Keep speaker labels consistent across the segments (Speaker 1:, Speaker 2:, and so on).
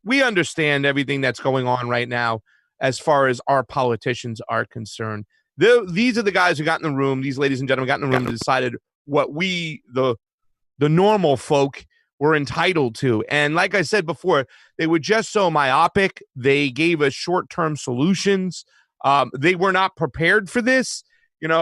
Speaker 1: we understand everything that's going on right now as far as our politicians are concerned. These are the guys who got in the room, these ladies and gentlemen got in the room and decided what we, the normal folk, were entitled to. And like I said before, they were just so myopic. They gave us short-term solutions. They were not prepared for this. And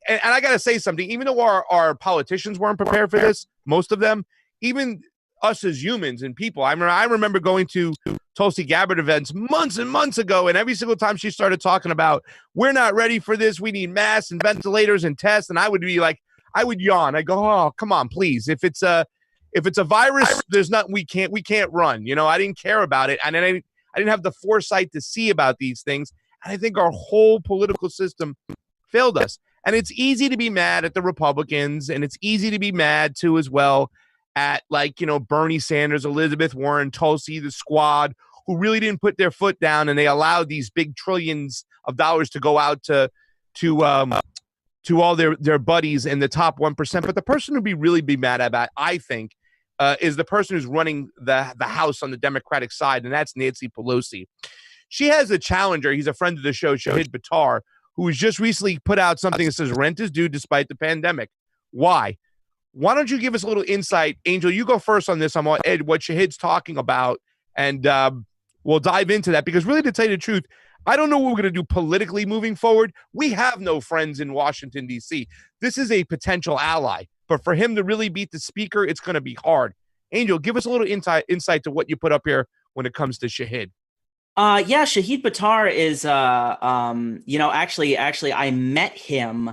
Speaker 1: I got to say something, even though our politicians weren't prepared for this, most of them, even us as humans and people. I remember going to Tulsi Gabbard events months and months ago, and every single time she started talking about, we're not ready for this, we need masks and ventilators and tests, and I would be like, I would yawn. I go, oh, come on, please. If it's a virus, there's nothing we can't run. I didn't care about it, and I didn't have the foresight to see about these things. And I think our whole political system failed us. And it's easy to be mad at the Republicans, and it's easy to be mad too as well at Bernie Sanders, Elizabeth Warren, Tulsi, the squad, who really didn't put their foot down, and they allowed these big trillions of dollars to go out to all their buddies in the top 1%. But the person to really be mad about, I think, is the person who's running the House on the Democratic side, and that's Nancy Pelosi. She has a challenger. He's a friend of the show, Shahid Buttar, who has just recently put out something that says rent is due despite the pandemic. Why? Why don't you give us a little insight? Angel, you go first on this. I'm on Ed, what Shahid's talking about, and we'll dive into that, because really, to tell you the truth, I don't know what we're going to do politically moving forward. We have no friends in Washington, D.C. This is a potential ally, but for him to really beat the speaker, it's going to be hard. Angel, give us a little insight to what you put up here when it comes to Shahid.
Speaker 2: Yeah, Shahid Buttar is, actually, I met him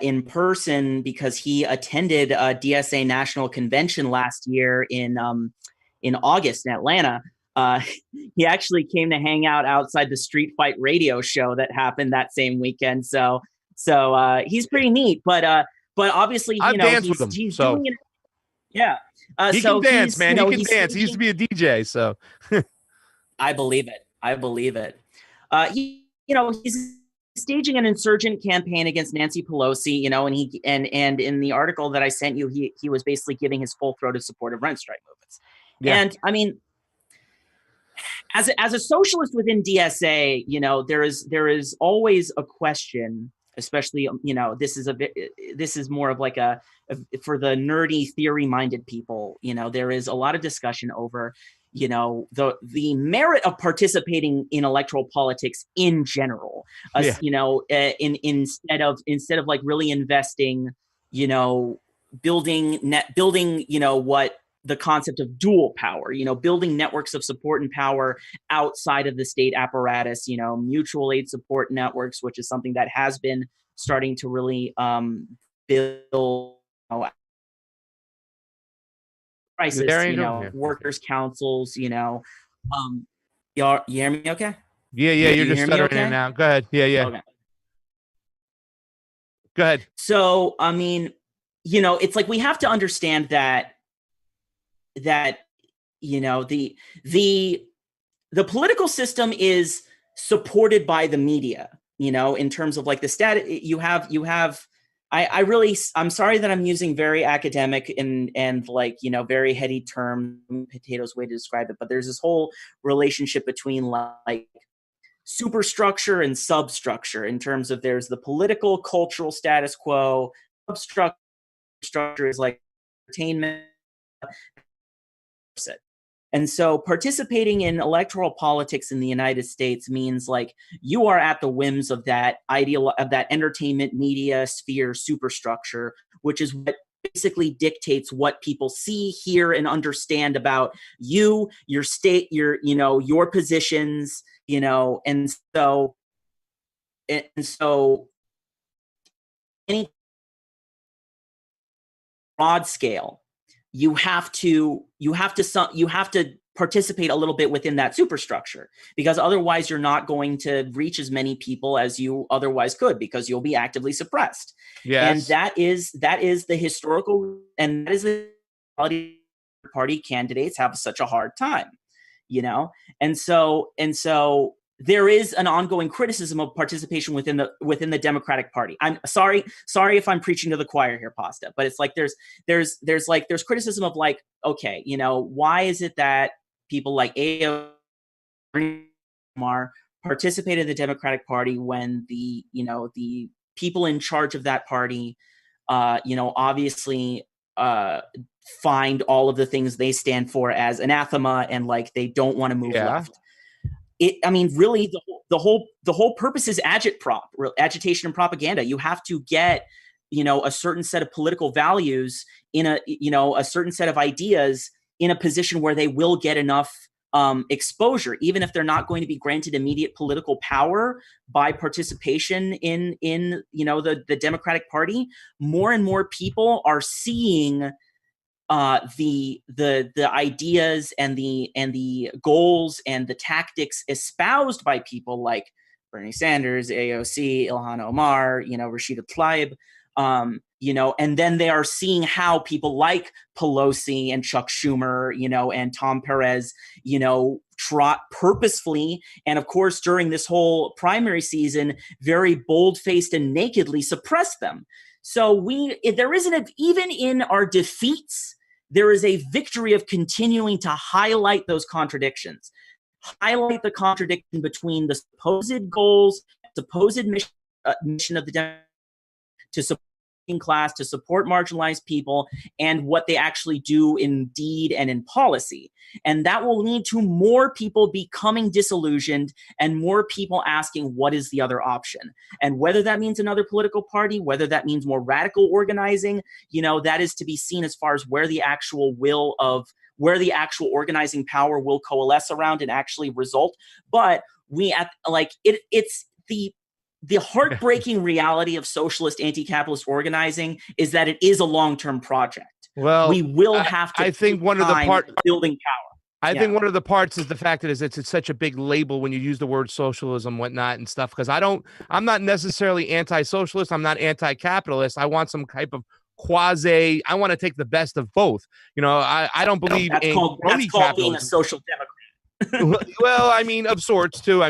Speaker 2: in person because he attended a DSA National Convention last year in August in Atlanta. He actually came to hang out outside the Street Fight radio show that happened that same weekend. So he's pretty neat. But obviously,
Speaker 1: I've danced with him,
Speaker 2: he's
Speaker 1: so.
Speaker 2: doing it. Yeah,
Speaker 1: he can dance, man. He can dance. He used to be a DJ, so.
Speaker 2: I believe it. He's staging an insurgent campaign against Nancy Pelosi, and in the article that I sent you, he was basically giving his full-throated support of rent strike movements. Yeah. And I mean, as a socialist within DSA, there is always a question, especially this is more of like for the nerdy theory-minded people. There is a lot of discussion over the merit of participating in electoral politics in general, instead of like really investing, building what the concept of dual power, building networks of support and power outside of the state apparatus, mutual aid support networks, which is something that has been starting to really build crisis, workers' councils, you hear me okay?
Speaker 1: Yeah, you're just stuttering in now. Go ahead. Yeah. Okay. Go ahead.
Speaker 2: So, I mean, it's like we have to understand that the political system is supported by the media, in terms of like the stat. You have I'm sorry that I'm using very academic and like, very heady term, potatoes way to describe it, but there's this whole relationship between like superstructure and substructure, in terms of there's the political cultural status quo, substructure is like entertainment. And so participating in electoral politics in the United States means like you are at the whims of that of that entertainment media sphere superstructure, which is what basically dictates what people see, hear, and understand about you, your state, your positions, and so any broad scale, you have to participate a little bit within that superstructure, because otherwise you're not going to reach as many people as you otherwise could, because you'll be actively suppressed.
Speaker 1: Yes.
Speaker 2: And that is the historical, and that is the party candidates have such a hard time, and so there is an ongoing criticism of participation within the Democratic Party. I'm sorry if I'm preaching to the choir here, Pasta, but it's like there's criticism of like, okay, why is it that people like AOC participated in the Democratic Party when the people in charge of that party, obviously find all of the things they stand for as anathema, and like they don't want to move left. Really, the whole purpose is agitation and propaganda. You have to get a certain set of political values in a certain set of ideas in a position where they will get enough exposure, even if they're not going to be granted immediate political power by participation in the Democratic Party. More and more people are seeing the ideas and the goals and the tactics espoused by people like Bernie Sanders, AOC, Ilhan Omar, Rashida Tlaib, and then they are seeing how people like Pelosi and Chuck Schumer, and Tom Perez, trot purposefully, and of course during this whole primary season, very bold-faced and nakedly suppress them. So there isn't even in our defeats, there is a victory of continuing to highlight those contradictions, highlight the contradiction between the supposed goals, supposed mission of the Democrats to support class, to support marginalized people, and what they actually do in deed and in policy. And that will lead to more people becoming disillusioned and more people asking, what is the other option? And whether that means another political party, whether that means more radical organizing, that is to be seen as far as where the actual organizing power will coalesce around and actually result. But it's the heartbreaking reality of socialist anti-capitalist organizing is that it is a long-term project.
Speaker 1: Well,
Speaker 2: we will have to.
Speaker 1: I think one of the parts
Speaker 2: building power.
Speaker 1: I think one of the parts is the fact that it's such a big label when you use the word socialism, whatnot, and stuff. Because I'm not necessarily anti-socialist. I'm not anti-capitalist. I want some type of quasi. I want to take the best of both. I don't believe
Speaker 2: that's called being a social democrat.
Speaker 1: Well, of sorts too.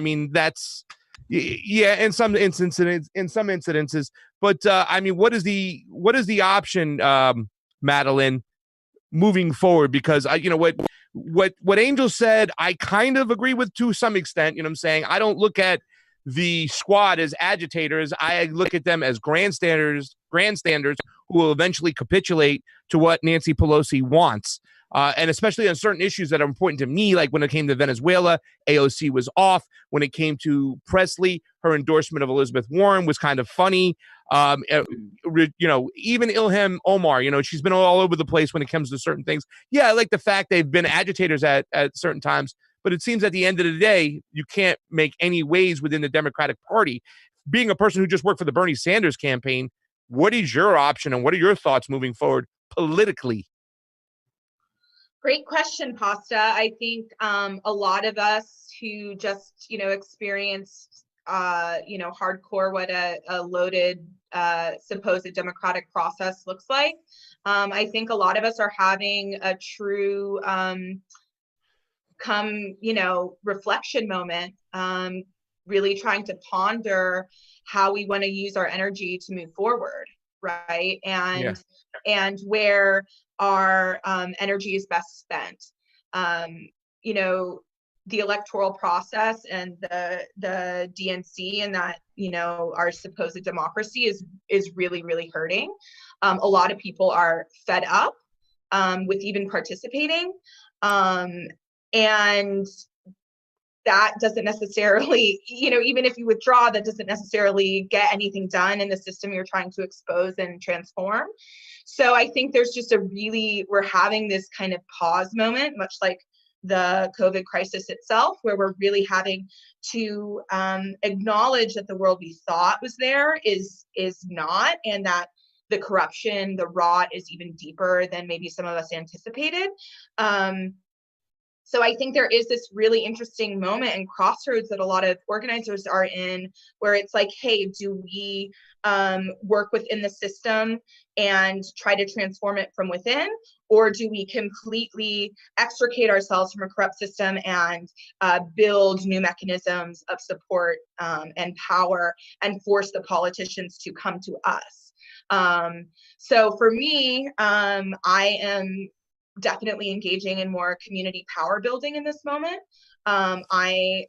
Speaker 1: Yeah, in some incidences, but what is the option, Madeline, moving forward? Because what Angel said, I kind of agree with to some extent. You know what I'm saying? I don't look at the squad as agitators. I look at them as grandstanders who will eventually capitulate to what Nancy Pelosi wants. And especially on certain issues that are important to me, like when it came to Venezuela, AOC was off. When it came to Presley, her endorsement of Elizabeth Warren was kind of funny. Even Ilhan Omar, she's been all over the place when it comes to certain things. Yeah, I like the fact they've been agitators at certain times, but it seems at the end of the day, you can't make any waves within the Democratic Party. Being a person who just worked for the Bernie Sanders campaign, what is your option and what are your thoughts moving forward politically?
Speaker 3: Great question, Pasta. I think a lot of us who just, experienced, hardcore what a loaded supposed democratic process looks like. I think a lot of us are having a true reflection moment, really trying to ponder how we want to use our energy to move forward, right? And where our energy is best spent. The electoral process and the DNC and that, our supposed democracy is really, really hurting. A lot of people are fed up with even participating. And that doesn't necessarily, even if you withdraw, that doesn't necessarily get anything done in the system you're trying to expose and transform. So I think there's just we're having this kind of pause moment, much like the COVID crisis itself, where we're really having to acknowledge that the world we thought was there is not, and that the corruption, the rot is even deeper than maybe some of us anticipated. So I think there is this really interesting moment and crossroads that a lot of organizers are in, where it's like, hey, do we work within the system and try to transform it from within? Or do we completely extricate ourselves from a corrupt system and build new mechanisms of support and power and force the politicians to come to us? So for me, I am definitely engaging in more community power building in this moment. I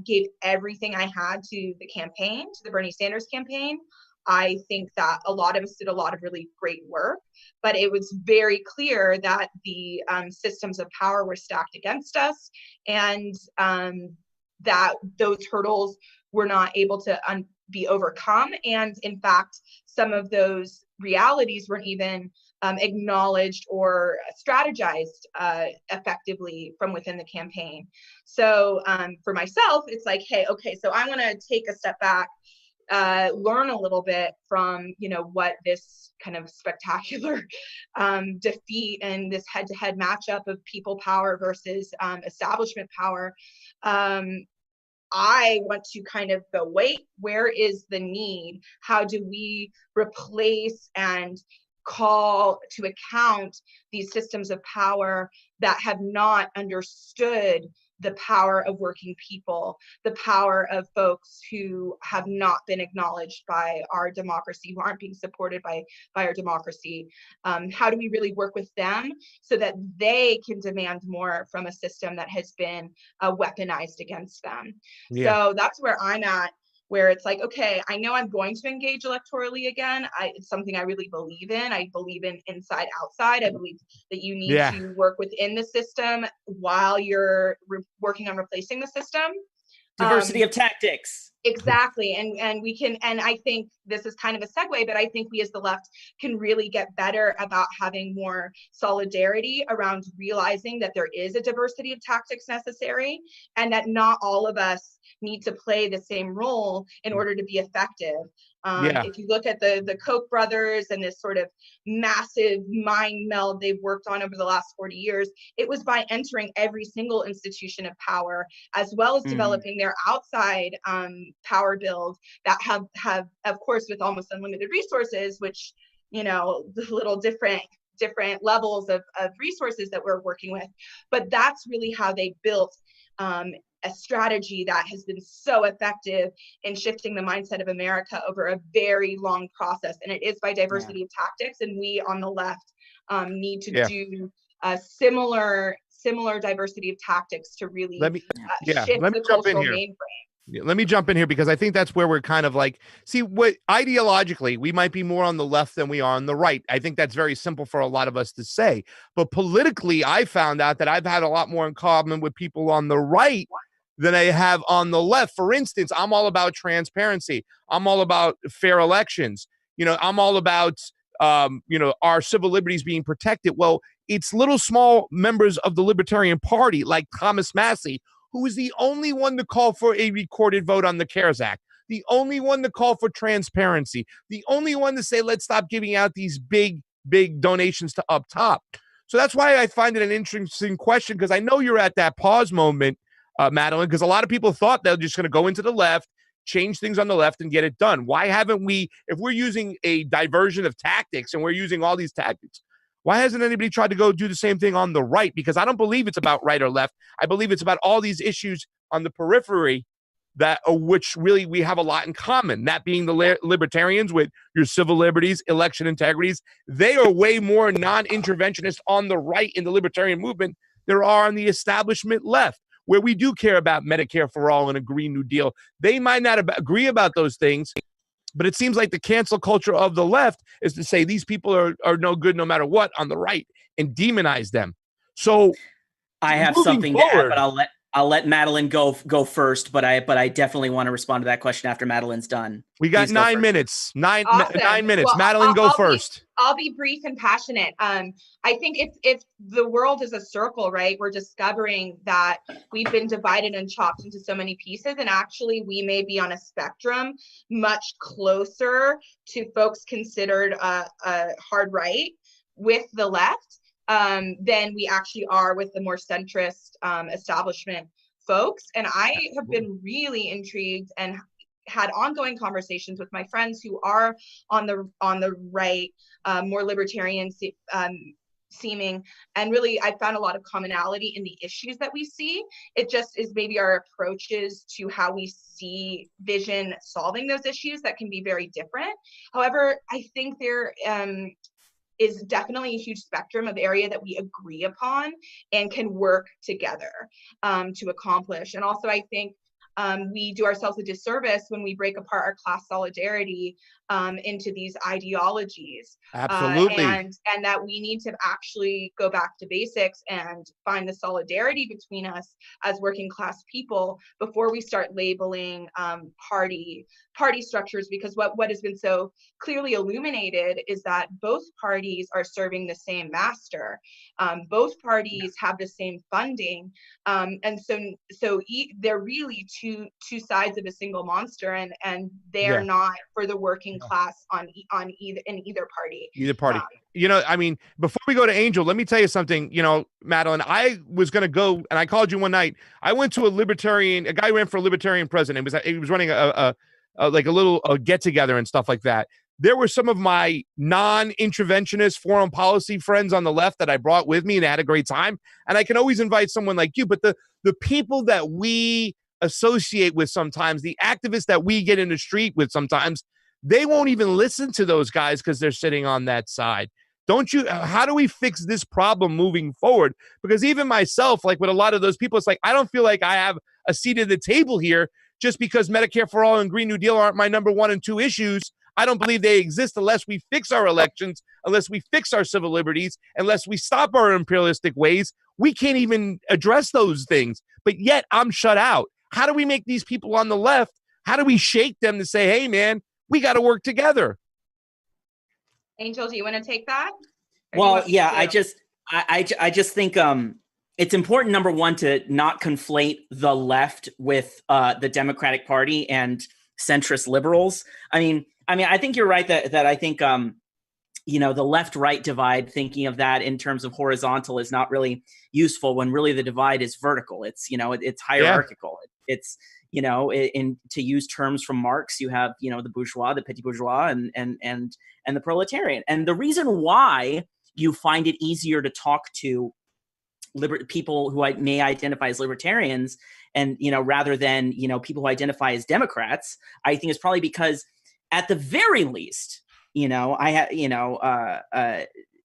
Speaker 3: gave everything I had to the campaign, to the Bernie Sanders campaign. I think that a lot of us did a lot of really great work, but it was very clear that the systems of power were stacked against us, and that those hurdles were not able to be overcome. And in fact, some of those realities weren't even acknowledged or strategized effectively from within the campaign. So for myself, it's like, hey, okay, so I want to take a step back, learn a little bit from, what this kind of spectacular defeat and this head-to-head matchup of people power versus establishment power. I want to kind of go, wait, where is the need? How do we replace and call to account these systems of power that have not understood the power of working people, the power of folks who have not been acknowledged by our democracy, who aren't being supported by our democracy? How do we really work with them so that they can demand more from a system that has been weaponized against them?
Speaker 1: Yeah.
Speaker 3: So that's where I'm at, where it's like, okay, I know I'm going to engage electorally again. It's something I really believe in. I believe in inside, outside. I believe that you need to work within the system while you're working on replacing the system.
Speaker 2: Diversity of tactics.
Speaker 3: Exactly. And we can, and I think this is kind of a segue, but I think we as the left can really get better about having more solidarity around realizing that there is a diversity of tactics necessary, and that not all of us need to play the same role in order to be effective. If you look at the Koch brothers and this sort of massive mind meld they've worked on over the last 40 years, it was by entering every single institution of power, as well as developing their outside power build that have, of course, with almost unlimited resources, which, the little different levels of resources that we're working with. But that's really how they built a strategy that has been so effective in shifting the mindset of America over a very long process. And it is by diversity of tactics. And we on the left need to do a similar diversity of tactics to really shift the cultural mainframe.
Speaker 1: Let me jump in here, because I think that's where we're kind of like, see, what ideologically we might be more on the left than we are on the right. I think that's very simple for a lot of us to say. But politically, I found out that I've had a lot more in common with people on the right than I have on the left. For instance, I'm all about transparency. I'm all about fair elections. I'm all about, our civil liberties being protected. Well, it's little small members of the Libertarian Party like Thomas Massey, who is the only one to call for a recorded vote on the CARES Act, the only one to call for transparency, the only one to say, let's stop giving out these big donations to up top. So that's why I find it an interesting question, because I know you're at that pause moment, Madeline, because a lot of people thought they're just going to go into the left, change things on the left, and get it done. Why haven't we, if we're using a diversion of tactics and we're using all these tactics, why hasn't anybody tried to go do the same thing on the right? Because I don't believe it's about right or left. I believe it's about all these issues on the periphery that which really we have a lot in common. That being the libertarians with your civil liberties, election integrities. They are way more non-interventionist on the right in the libertarian movement there are on the establishment left, where we do care about Medicare for all and a Green New Deal. They might not agree about those things, but it seems like the cancel culture of the left is to say these people are no good no matter what on the right and demonize them. So
Speaker 2: I have something to add, but I'll let Madeline go first. But I definitely want to respond to that question after Madeline's done.
Speaker 1: We got 9 minutes. Nine minutes.
Speaker 3: Well,
Speaker 1: Madeline, go first.
Speaker 3: I'll be brief and passionate. I think if the world is a circle, right? We're discovering that we've been divided and chopped into so many pieces, and actually we may be on a spectrum much closer to folks considered a hard right with the left than we actually are with the more centrist establishment folks. And I have been really intrigued and had ongoing conversations with my friends who are on the right, more libertarian seeming, and really I found a lot of commonality in the issues that we see. It just is maybe our approaches to how we see vision solving those issues that can be very different. However, I think is definitely a huge spectrum of area that we agree upon and can work together to accomplish. And also, I think we do ourselves a disservice when we break apart our class solidarity into these ideologies.
Speaker 1: Absolutely.
Speaker 3: And that we need to actually go back to basics and find the solidarity between us as working class people before we start labeling party structures, because what has been so clearly illuminated is that both parties are serving the same master. Both parties have the same funding, and so they're really two sides of a single monster, and they're not for the working class in either party.
Speaker 1: I mean, before we go to Angel, let me tell you something. Madeline, I was going to go, and I called you one night. I went to a guy who ran for a libertarian president. He was running a little get together and stuff like that. There were some of my non-interventionist foreign policy friends on the left that I brought with me, and I had a great time. And I can always invite someone like you, but the people that we associate with sometimes, the activists that we get in the street with sometimes, they won't even listen to those guys because they're sitting on that side. How do we fix this problem moving forward? Because even myself, like with a lot of those people, it's like, I don't feel like I have a seat at the table here just because Medicare for All and Green New Deal aren't my number 1 and 2 issues. I don't believe they exist unless we fix our elections, unless we fix our civil liberties, unless we stop our imperialistic ways. We can't even address those things, but yet I'm shut out. How do we make these people on the left? How do we shake them to say, hey, man, we got to work together?
Speaker 3: Angel, do you want to take that?
Speaker 2: Well, yeah, I just think it's important, number one, to not conflate the left with the Democratic Party and centrist liberals. I mean, I think you're right that I think the left-right divide, thinking of that in terms of horizontal, is not really useful when really the divide is vertical. It's it's hierarchical. Yeah. It's to use terms from Marx, you have the bourgeois, the petit bourgeois, and the proletarian. And the reason why you find it easier to talk to people who may identify as libertarians and rather than people who identify as Democrats, I think is probably because at the very least,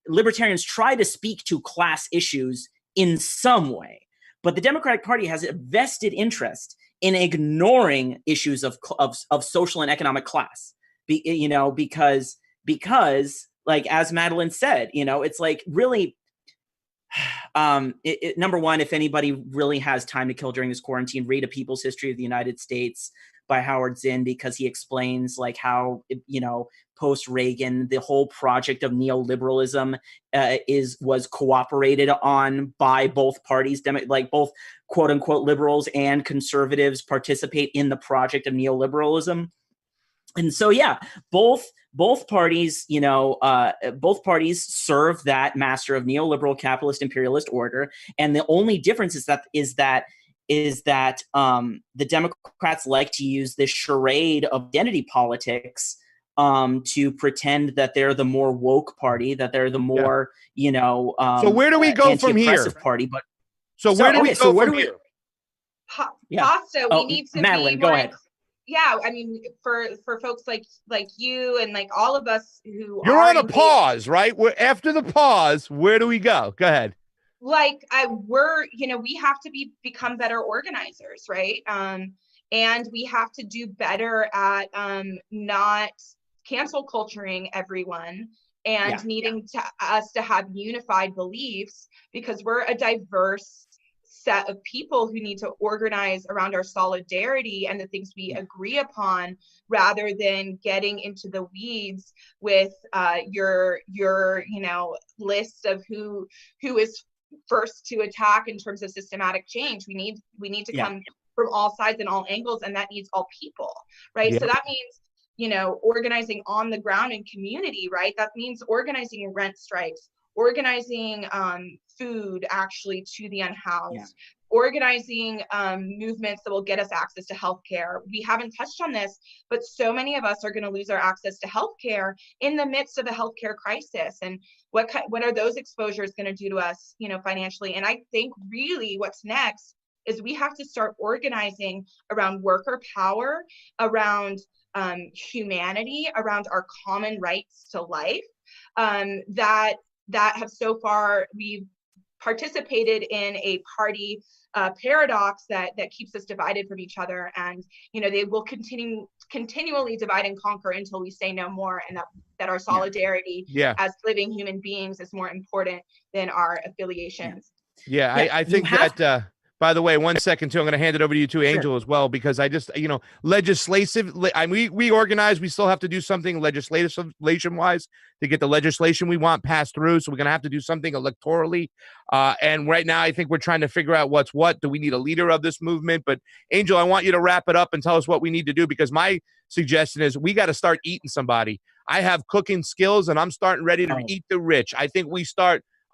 Speaker 2: libertarians try to speak to class issues in some way, but the Democratic Party has a vested interest in ignoring issues of social and economic class, because like as Madeline said, it's like really. Number one, if anybody really has time to kill during this quarantine, read A People's History of the United States by Howard Zinn, because he explains like how, post-Reagan, the whole project of neoliberalism was cooperated on by both parties, like both quote unquote liberals and conservatives participate in the project of neoliberalism. And so, yeah, both parties, both parties serve that master of neoliberal capitalist imperialist order. And the only difference is that the Democrats like to use this charade of identity politics to pretend that they're the more woke party, that they're the more,
Speaker 1: so where do we go from here?
Speaker 2: Party, but
Speaker 1: where do we go from here?
Speaker 3: Pasta, we need to
Speaker 2: Madeline,
Speaker 3: be
Speaker 2: go
Speaker 3: more
Speaker 2: ahead.
Speaker 3: Yeah, I mean, for folks like you and like all of us who
Speaker 1: you're on a pause, right? After the pause, where do we go? Go ahead.
Speaker 3: Like we have to become better organizers, right? And we have to do better at not cancel culturing everyone and needing us to have unified beliefs, because we're a diverse set of people who need to organize around our solidarity and the things we agree upon, rather than getting into the weeds with your list of who is first to attack in terms of systematic change. We need to come from all sides and all angles, and that needs all people, right? So that means organizing on the ground in community, right? That means organizing in rent strikes, organizing food actually to the unhoused, organizing movements that will get us access to healthcare. We haven't touched on this, but so many of us are going to lose our access to healthcare in the midst of a healthcare crisis. And what are those exposures going to do to us, financially? And I think really what's next is we have to start organizing around worker power, around humanity, around our common rights to life. that have so far, we've participated in a party paradox that keeps us divided from each other, and they will continually divide and conquer until we say no more, and that our solidarity as living human beings is more important than our affiliations.
Speaker 1: I think that by the way, 1 second too, I'm going to hand it over to you too, Angel, as well, because I just, we organize, we still have to do something legislation wise to get the legislation we want passed through. So we're going to have to do something electorally. And right now, I think we're trying to figure out what's what. Do we need a leader of this movement? But Angel, I want you to wrap it up and tell us what we need to do, because my suggestion is we got to start eating somebody. I have cooking skills and I'm starting ready to eat the rich. I think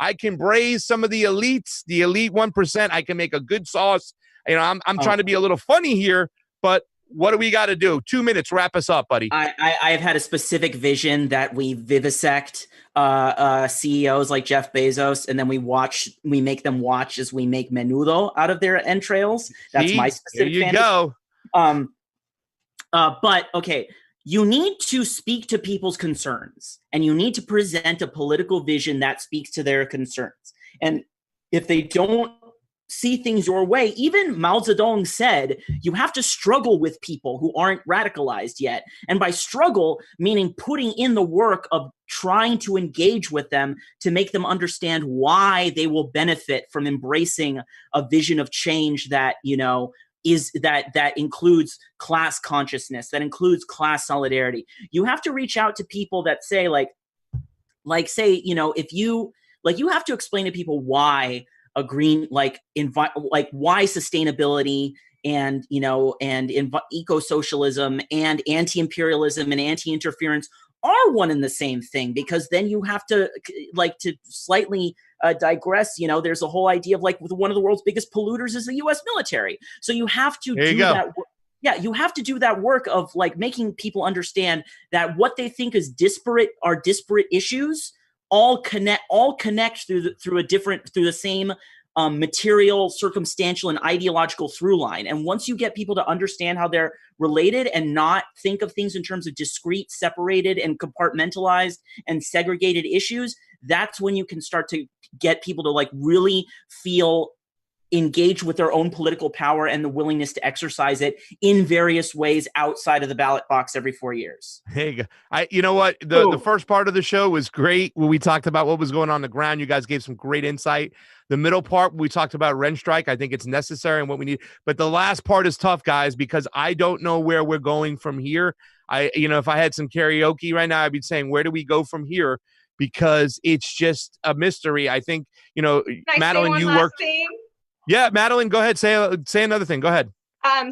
Speaker 1: I can braise some of the elites, the elite 1%. I can make a good sauce. I'm trying to be a little funny here, but what do we got to do? 2 minutes, wrap us up, buddy.
Speaker 2: I've had a specific vision that we vivisect CEOs like Jeff Bezos, and then we make them watch as we make menudo out of their entrails. That's my specific
Speaker 1: fantasy. There you
Speaker 2: go. But okay. You need to speak to people's concerns, and you need to present a political vision that speaks to their concerns. And if they don't see things your way, even Mao Zedong said, you have to struggle with people who aren't radicalized yet. And by struggle, meaning putting in the work of trying to engage with them to make them understand why they will benefit from embracing a vision of change that, that includes class consciousness, that includes class solidarity. You have to reach out to people that say if you have to explain to people why a green, why sustainability and eco-socialism and anti-imperialism and anti-interference are one and the same thing, because then you have to slightly digress. There's a whole idea of one of the world's biggest polluters is the U.S. military. So you have to that. Yeah, you have to do that work of making people understand that what they think is disparate issues all connect through the same material, circumstantial, and ideological through line. And once you get people to understand how they're related and not think of things in terms of discrete, separated, and compartmentalized and segregated issues, that's when you can start to get people to really feel engaged with their own political power and the willingness to exercise it in various ways outside of the ballot box every 4 years.
Speaker 1: Hey, you know what? The first part of the show was great when we talked about what was going on the ground. You guys gave some great insight. The middle part, we talked about rent strike. I think it's necessary and what we need. But the last part is tough, guys, because I don't know where we're going from here. If I had some karaoke right now, I'd be saying, where do we go from here? Because it's just a mystery. I think, Madeline, you worked. Yeah, Madeline, go ahead. Say another thing. Go ahead.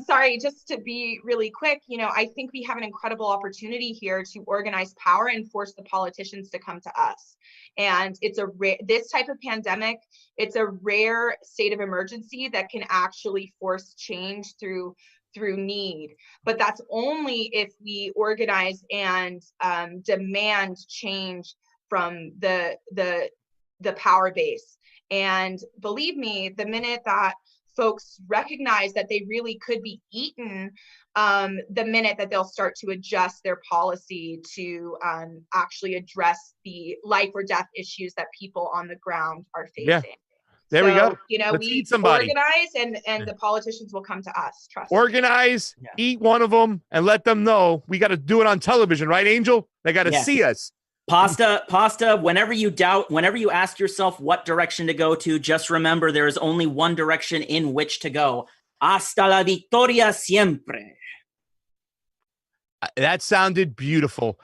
Speaker 3: Sorry, just to be really quick, I think we have an incredible opportunity here to organize power and force the politicians to come to us. And it's this type of pandemic, it's a rare state of emergency that can actually force change through need. But that's only if we organize and demand change from the power base. And believe me, the minute that folks recognize that they really could be eaten, the minute that they'll start to adjust their policy to actually address the life or death issues that people on the ground are facing.
Speaker 1: Yeah. There we go.
Speaker 3: We organize and the politicians will come to us. Trust
Speaker 1: organize, eat one of them, and let them know we got to do it on television, right, Angel? They got to see us.
Speaker 2: Pasta, whenever you ask yourself what direction to go to, just remember there is only one direction in which to go. Hasta la victoria siempre.
Speaker 1: That sounded beautiful.